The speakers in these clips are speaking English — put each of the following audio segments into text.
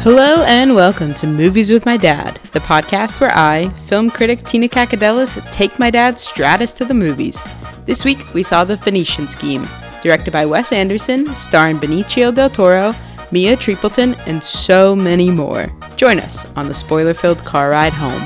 Hello and welcome to Movies with My Dad, the podcast where I, film critic Tina Kakadelis, take my dad Stratis to the movies. This week we saw The Phoenician Scheme, directed by Wes Anderson, starring Benicio del Toro, Mia Treepleton, and so many more. Join us on the spoiler-filled car ride home.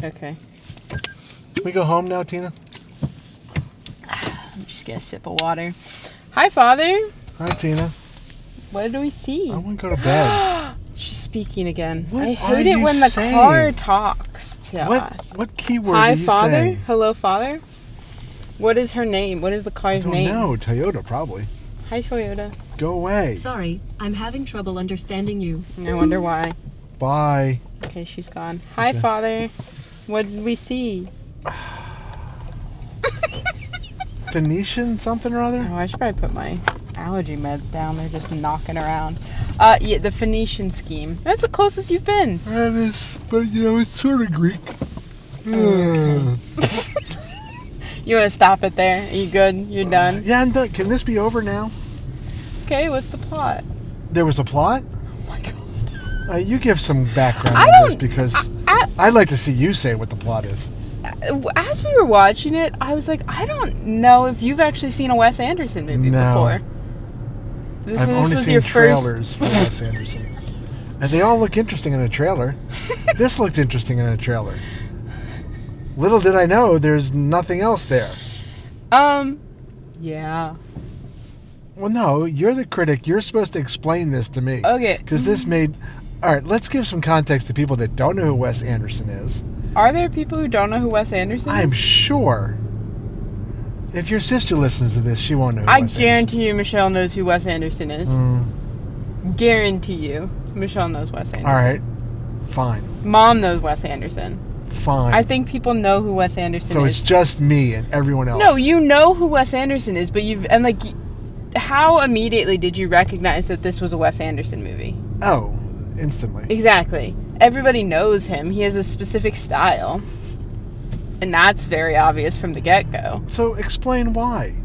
Okay. Can we go home now, Tina? I'm just gonna sip of water. Hi, Father. Hi, Tina. What do we see? I want to go to bed. She's speaking again. What I hate it when the car talks to us. What keyword Hi, are you Father. saying? Hello, Father. What is her name? What is the car's name? I don't know. Toyota, probably. Hi, Toyota. Go away. Sorry, I'm having trouble understanding you. I wonder why. Bye. Okay, she's gone. Hi, Father. What did we see? Phoenician something or other? Oh, I should probably put my allergy meds down. They're just knocking around. Yeah, the Phoenician Scheme. That's the closest you've been. That is, but it's sort of Greek. Okay. You want to stop it there? Are you good? You're done? Yeah, I'm done. Can this be over now? Okay, what's the plot? There was a plot? Oh my god. You give some background on this because I'd like to see you say what the plot is. As we were watching it, I was like, I don't know if you've actually seen a Wes Anderson movie before. I've only seen trailers for Wes Anderson. And they all look interesting in a trailer. This looked interesting in a trailer. Little did I know there's nothing else there. Yeah. Well, no, you're the critic. You're supposed to explain this to me. Okay. Because this made... All right, let's give some context to people that don't know who Wes Anderson is. Are there people who don't know who Wes Anderson is? I'm sure. If your sister listens to this, she won't know who Wes Anderson is. I guarantee you Michelle knows who Wes Anderson is. Guarantee you Michelle knows Wes Anderson. All right. Fine. Mom knows Wes Anderson. Fine. I think people know who Wes Anderson is. So it's just me and everyone else. No, you know who Wes Anderson is, but how immediately did you recognize that this was a Wes Anderson movie? Oh, instantly. Exactly. Everybody knows him. He has a specific style. And that's very obvious from the get-go. So explain why.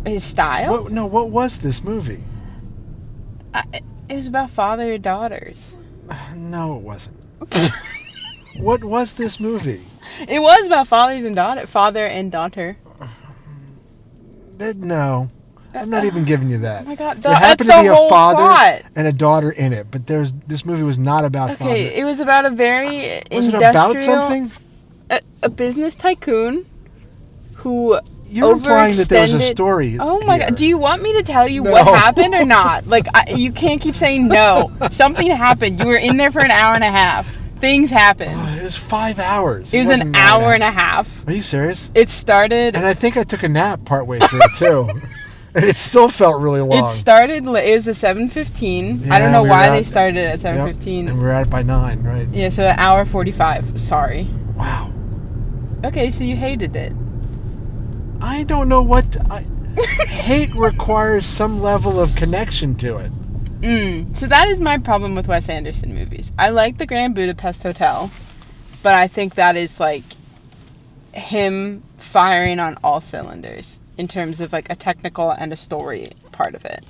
His style? What was this movie? It was about father and daughters. No, it wasn't. What was this movie? It was about father and daughter. No. I'm not even giving you that. Oh my god, there happened to be a father plot. And a daughter in it, but this movie was not about father. Okay, it was about a very was industrial... it about something? A business tycoon who You're implying that there was a story. Oh my god, do you want me to tell you what happened or not? You can't keep saying no. Something happened. You were in there for an hour and a half. Things happened. It was 5 hours. It was an hour and a half. Are you serious? It started... And I think I took a nap partway through it, too. And it still felt really long. It started... It was a 7:15. I don't know why they started at 7:15. Yep, and we were at it by 9, right? Yeah, so an hour 45. Sorry. Wow. Okay, so you hated it. I don't know what... hate requires some level of connection to it. So that is my problem with Wes Anderson movies. I like the Grand Budapest Hotel, but I think that is him firing on all cylinders in terms of a technical and a story part of it.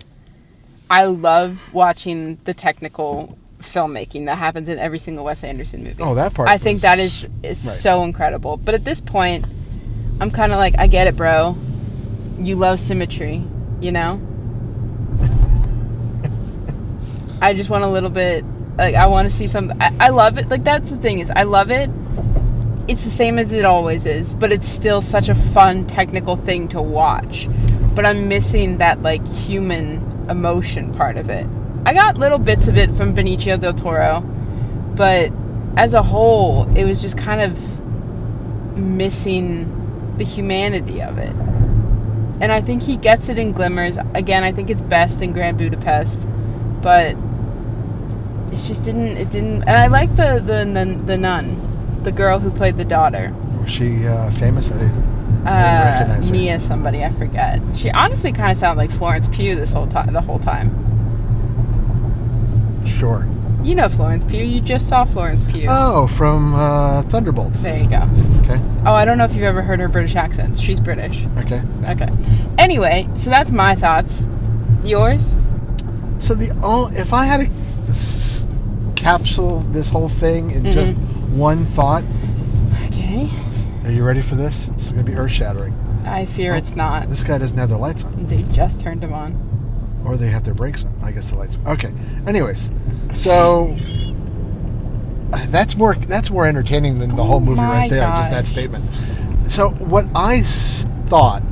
I love watching the technical filmmaking that happens in every single Wes Anderson movie. Oh, that part. I think that is right. So incredible. But at this point, I'm kind of I get it, bro. You love symmetry, you know? I just want a little bit, I want to see some, I love it. That's the thing is, I love it. It's the same as it always is, but it's still such a fun technical thing to watch. But I'm missing that human emotion part of it. I got little bits of it from Benicio del Toro, but as a whole, it was just kind of missing the humanity of it. And I think he gets it in glimmers. Again, I think it's best in Grand Budapest, but it just didn't. And I like the nun, the girl who played the daughter. Was she famous? I didn't recognize her. Mia somebody, I forget. She honestly kind of sounded like Florence Pugh the whole time. Sure. You know Florence Pugh. You just saw Florence Pugh. Oh, from Thunderbolts. There you go. Okay. Oh, I don't know if you've ever heard her British accents. She's British. Okay. Okay. Anyway, so that's my thoughts. Yours? So if I had to capsule this whole thing in just one thought. Okay. Are you ready for this? This is going to be earth-shattering. I fear it's not. This guy doesn't have their lights on. They just turned them on. Or they have their brakes on. I guess the lights. Okay. Anyways, so that's more entertaining than the whole movie right there. Gosh. Just that statement. So what I thought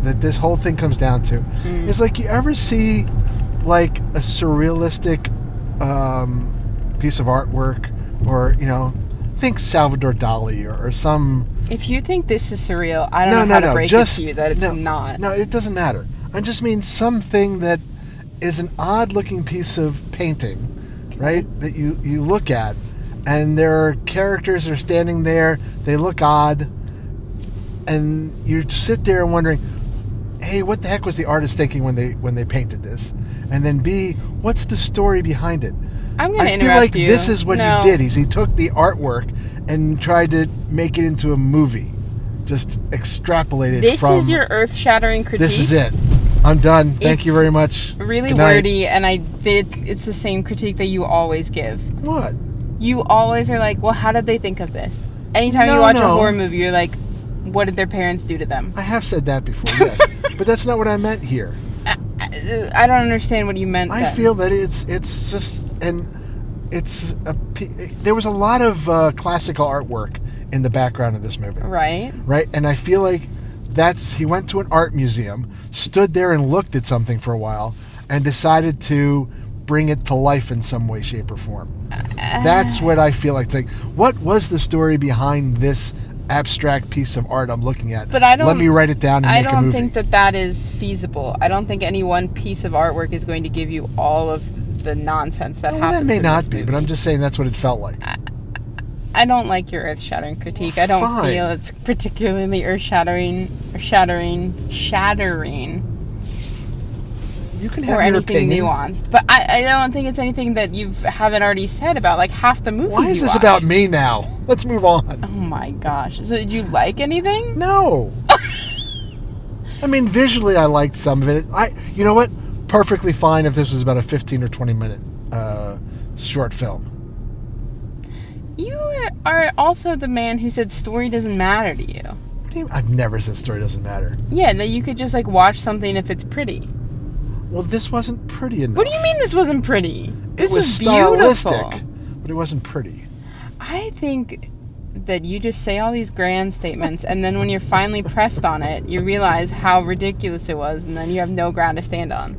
that this whole thing comes down to is, like, you ever see like a surrealistic piece of artwork, or think Salvador Dali or some. If you think this is surreal, I don't know how to break it to you that it's not. No, it doesn't matter. I just mean something that is an odd-looking piece of painting, right? That you look at, and there are characters that are standing there. They look odd, and you sit there wondering, hey, what the heck was the artist thinking when they painted this? And then B, what's the story behind it? I'm going to interrupt you. I feel like this is what he did. He took the artwork and tried to make it into a movie. Just extrapolated this from... This is your earth-shattering critique? This is it. I'm done. Thank you very much. Really wordy, and it's the same critique that you always give. What? You always are like, well, how did they think of this? Anytime you watch a horror movie, you're like, what did their parents do to them? I have said that before, yes. But that's not what I meant here. I don't understand what you meant then. I feel that it's just... there was a lot of classical artwork in the background of this movie. Right. Right? And I feel like he went to an art museum, stood there and looked at something for a while, and decided to bring it to life in some way, shape, or form. That's what I feel like. It's like, what was the story behind this abstract piece of art I'm looking at? But let me write it down and make a movie. I don't think that is feasible. I don't think any one piece of artwork is going to give you all of the nonsense that happens. That may not be, movie. but I'm just saying that's what it felt like. I don't like your earth-shattering critique. I don't feel it's particularly earth-shattering or shattering. You can have or your anything opinion. Nuanced, but I don't think it's anything that you haven't already said about like half the movies. Why is this about me now? Let's move on. Oh my gosh! So did you like anything? No. I mean, visually, I liked some of it. You know what? Perfectly fine if this was about a 15 or 20 minute short film. You are also the man who said story doesn't matter to you. What do you mean? I've never said story doesn't matter. Yeah, that you could just like watch something if it's pretty. Well, this wasn't pretty enough. What do you mean this wasn't pretty? This was stylistic, beautiful. But it wasn't pretty. I think that you just say all these grand statements, and then when you're finally pressed on it, you realize how ridiculous it was, and then you have no ground to stand on.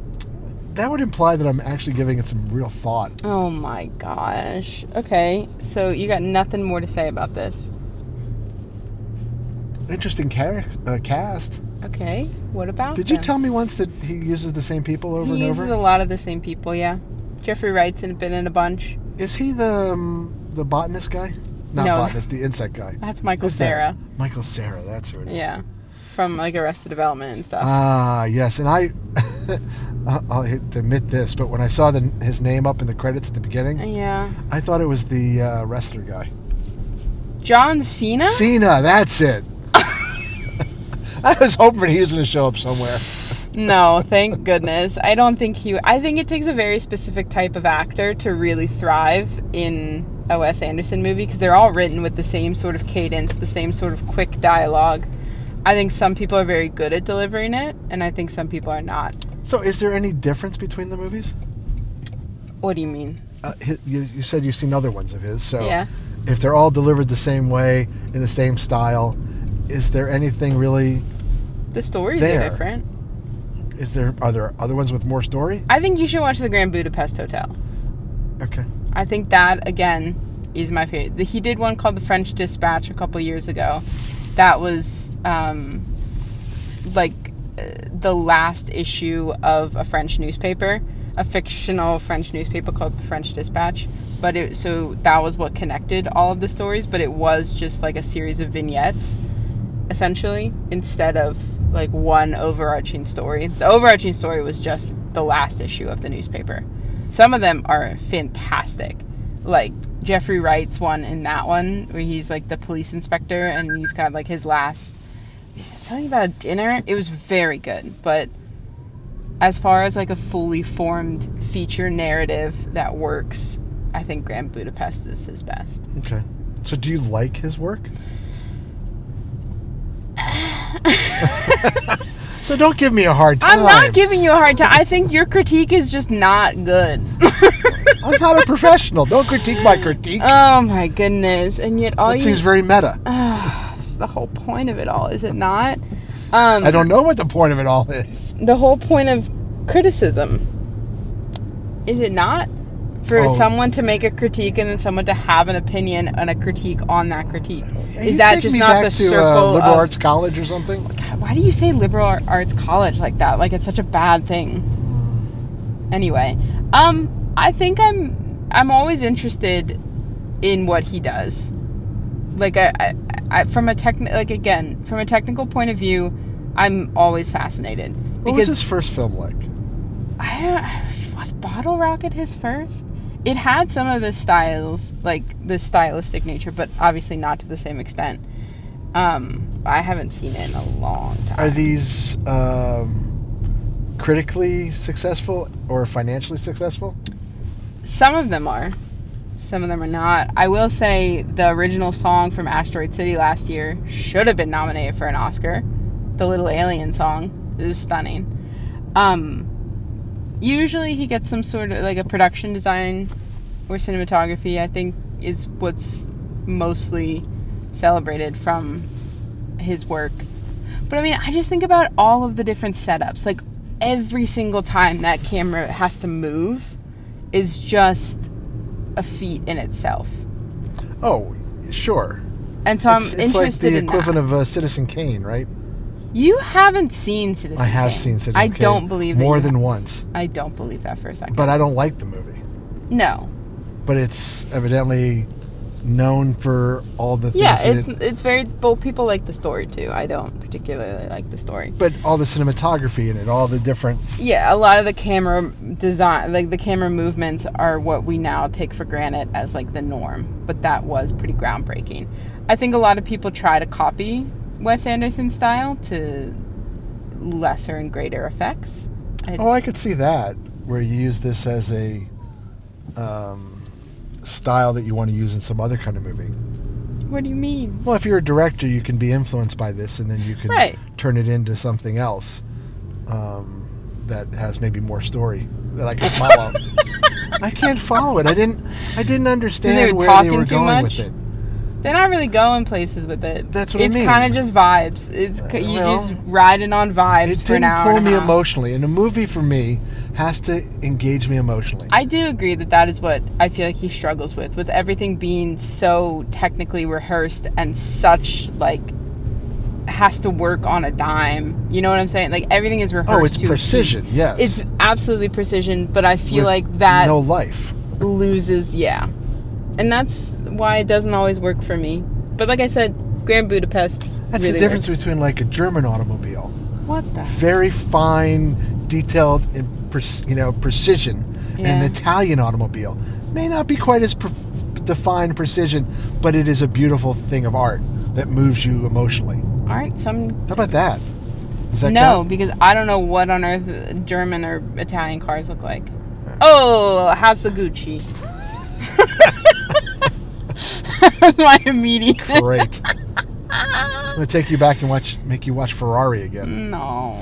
That would imply that I'm actually giving it some real thought. Oh my gosh. Okay, so you got nothing more to say about this? Interesting cast. Okay, what about Did you tell me once that he uses the same people over and over? He uses a lot of the same people, yeah. Jeffrey Wright's been in a bunch. Is he the botanist guy? Not botanist, the insect guy. That's Michael Who's Cera. That? Michael Cera, that's who it is. Yeah, from like Arrested Development and stuff. Ah, yes, and I'll admit this, but when I saw his name up in the credits at the beginning, yeah, I thought it was the wrestler guy. John Cena? Cena, that's it. I was hoping he was going to show up somewhere. No, thank goodness. I don't think I think it takes a very specific type of actor to really thrive in a Wes Anderson movie, because they're all written with the same sort of cadence, the same sort of quick dialogue. I think some people are very good at delivering it, and I think some people are not. So is there any difference between the movies? What do you mean? You said you've seen other ones of his, so yeah. If they're all delivered the same way, in the same style, is there anything really The stories there? Are different. Are there other ones with more story? I think you should watch The Grand Budapest Hotel. Okay. I think that, again, is my favorite. He did one called The French Dispatch a couple years ago. That was the last issue of a French newspaper, a fictional French newspaper called The French Dispatch. So that was what connected all of the stories, but it was just like a series of vignettes, essentially, instead of like one overarching story. The overarching story was just the last issue of the newspaper. Some of them are fantastic. Like, Jeffrey Wright's one in that one, where he's, like, the police inspector, and he's got, like, his last... something about a dinner. It was very good. But as far as, like, a fully formed feature narrative that works, I think Grand Budapest is his best. Okay. So do you like his work? So don't give me a hard time. I'm not giving you a hard time. I think your critique is just not good. I'm not a professional. Don't critique my critique. Oh my goodness. And yet all that seems very meta. It's the whole point of it all, is it not? I don't know what the point of it all is. The whole point of criticism. Is it not? For someone to make a critique and then someone to have an opinion and a critique on that critique. Is that just not the circle liberal arts college or something? God, why do you say liberal arts college like that? Like, it's such a bad thing. Anyway, I think I'm always interested in what he does. Like, I from a technical point of view, I'm always fascinated. What was his first film like? Was Bottle Rocket his first? It had some of the styles, like the stylistic nature, but obviously not to the same extent. I haven't seen it in a long time. Are these critically successful or financially successful? Some of them are. Some of them are not. I will say the original song from Asteroid City last year should have been nominated for an Oscar. The Little Alien song. It was stunning. Usually he gets some sort of, like, a production design or cinematography, I think, is what's mostly celebrated from his work. But, I mean, I just think about all of the different setups. Like, every single time that camera has to move is just a feat in itself. Oh, sure. And so it's interested like the in equivalent of Citizen Kane, right? You haven't seen Citizen Kane. I have seen Citizen Kane. I don't believe that. More than once. I don't believe that for a second. But I don't like the movie. No. But it's evidently known for all the things. Yeah, it's very... Well, people like the story, too. I don't particularly like the story. But all the cinematography in it, all the different... Yeah, a lot of the camera design, like the camera movements are what we now take for granted as, like, the norm. But that was pretty groundbreaking. I think a lot of people try to copy Wes Anderson's style to lesser and greater effects. I could see that, where you use this as a style that you want to use in some other kind of movie. What do you mean? Well, if you're a director, you can be influenced by this, and then you can turn it into something else that has maybe more story that I can follow. I can't follow it. I didn't understand where they were going with it. They're not really going places with it. That's what I mean. It's kind of just vibes. You just riding on vibes for an hour. It didn't pull me emotionally, and a movie for me has to engage me emotionally. I do agree that is what I feel like he struggles with everything being so technically rehearsed and such, like, has to work on a dime. You know what I'm saying? Like, everything is rehearsed. Oh, it's precision. Yes, it's absolutely precision. But I feel like that no life loses. Yeah. And that's why it doesn't always work for me. But like I said, Grand Budapest That's really the difference works. between, like, a German automobile. What the? Very fine, detailed, and precision. And an Italian automobile may not be quite as defined precision, but it is a beautiful thing of art that moves you emotionally. Aren't some... How about that? Does that No, count? because I don't know what on earth German or Italian cars look like. Oh, House of Gucci. That's my immediate. Great. I'm gonna take you back and make you watch Ferrari again. No.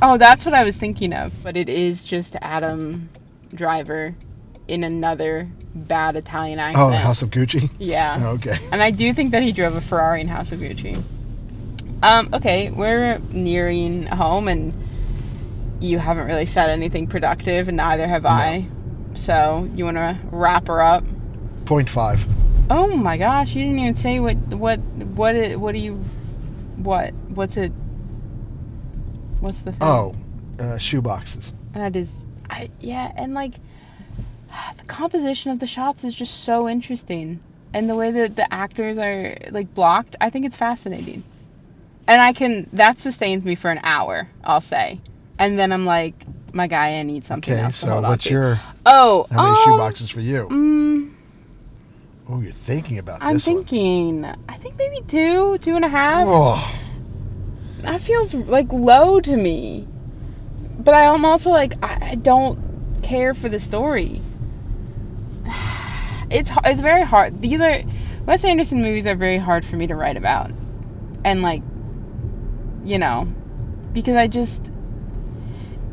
Oh, that's what I was thinking of. But it is just Adam Driver in another bad Italian accent. Oh, House of Gucci? Yeah. Oh, okay. And I do think that he drove a Ferrari in House of Gucci. Okay, we're nearing home, and you haven't really said anything productive, and neither have I. So, you want to wrap her up? 0.5. Oh my gosh, you didn't even say what's the thing? Oh, shoe boxes. That is, and like, the composition of the shots is just so interesting. And the way that the actors are, like, blocked, I think it's fascinating. And that sustains me for an hour, I'll say. And then I'm like, my guy, I need something Okay, else to so hold what's on to. your... Oh, How many shoeboxes for you? Oh, you're thinking about I'm this thinking, I think maybe 2.5. Oh, That feels like low to me. But I'm also like, I don't care for the story. It's very hard. Wes Anderson movies are very hard for me to write about. And like, because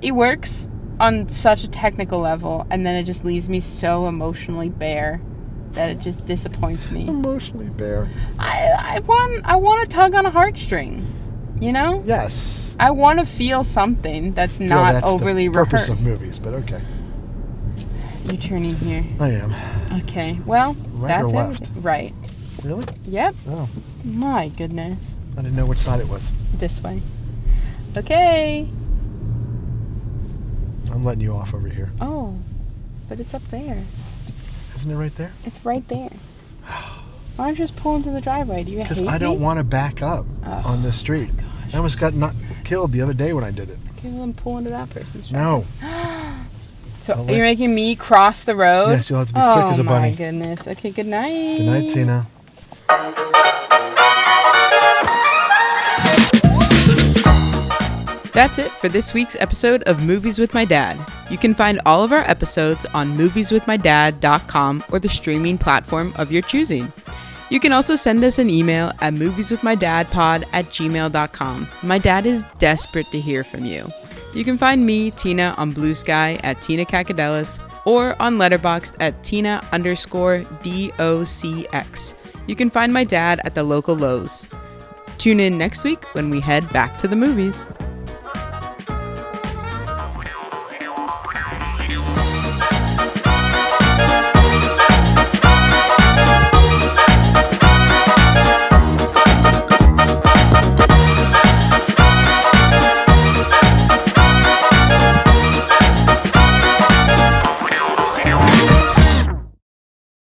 it works on such a technical level, and then it just leaves me so emotionally bare that it just disappoints me. emotionally bare. I want to tug on a heartstring, Yes. I want to feel something that's not overly the purpose rehearsed. of movies, but okay. You turning here. I am. Okay, well, Right that's or it. left? Right. Really? Yep. Oh, My goodness. I didn't know which side it was. This way. Okay. I'm letting you off over here. Oh, but it's up there. Isn't it right there? It's right there. Why don't you just pull into the driveway? Do you hate me? Because I don't want to back up on this street. I almost got killed the other day when I did it. Okay, well then pull into that person's driveway. No. So you're making me cross the road? Yes, you'll have to be quick as a bunny. Oh my goodness. Okay, good night. Good night, Tina. That's it for this week's episode of Movies with My Dad. You can find all of our episodes on movieswithmydad.com or the streaming platform of your choosing. You can also send us an email at movieswithmydadpod@gmail.com. My dad is desperate to hear from you. You can find me, Tina, on Blue Sky at Tina Kakadelis or on Letterboxd at Tina_DOCX. You can find my dad at the local Lowe's. Tune in next week when we head back to the movies.